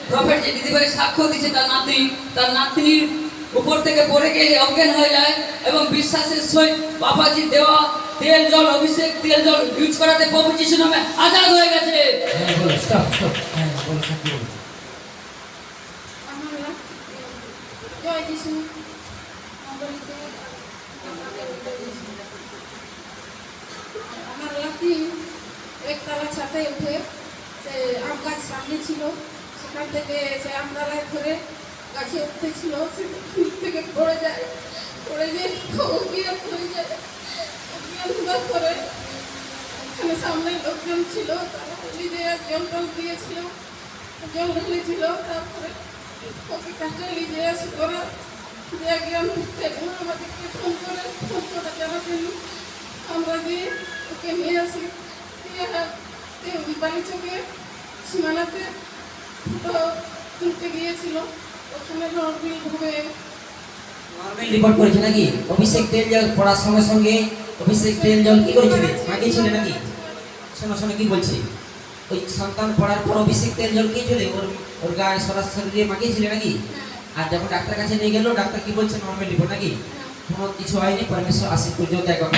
Prophet যে দিদিভাই সাক্ষ্য দিচ্ছে তার নাতনির উপর থেকে পড়ে গিয়ে অজ্ঞান হয়ে যায় এবং বিশ্বাসের সহিত বাবাজি দেওয়া তেল জল অভিষেক তেল জল ইউজ করাতে প্রভু যিশু নামে আজাদ হয়ে গেছে। জয় যিশু। আমার লাকি একতলা ছাদে উঠে সে আম গাছ সামনে ছিল, সেখান থেকে সে আমডালায় ধরে গাছে উঠতেছিল, সে থেকে পড়ে যায়, পড়ে যেয়ে অজ্ঞান হয়ে যায়। অজ্ঞান হওয়ার পরে এখানে সামনে লোকজন ছিল, তারা নিজে জল টল দিয়েছিল, জল ঢেলেছিল। তারপরে ওকে কাছে নিজে আসি করা যে জ্ঞান হচ্ছে আমাদেরকে ফোন করে জানাতেন। আমরা গিয়ে ওকে নিয়ে আসি, বাড়ি চোখে সীমানাতে ফটো তুলতে গিয়েছিল, ওখানে নর্মালভাবে রিপোর্ট করেছে নাকি? অভিষেক তেল জল পড়ার সঙ্গে সঙ্গে অভিষেক তেল জল কি করেছিলে? মাগিয়েছিলে নাকি? শোনো শোনো কি বলছি, ওই সন্তান পড়ার পর অভিষেক তেল জল কি চলে ওর গায়ে সরাসরি দিয়ে মাগিয়েছিলে নাকি? আর যখন ডাক্তার কাছে নিয়ে গেল, ডাক্তার কি বলছে? নর্মাল রিপোর্ট নাকি? কোনো কিছু হয়নি, পরমেশ্বর আশীর্বাদ পর্যন্ত একবার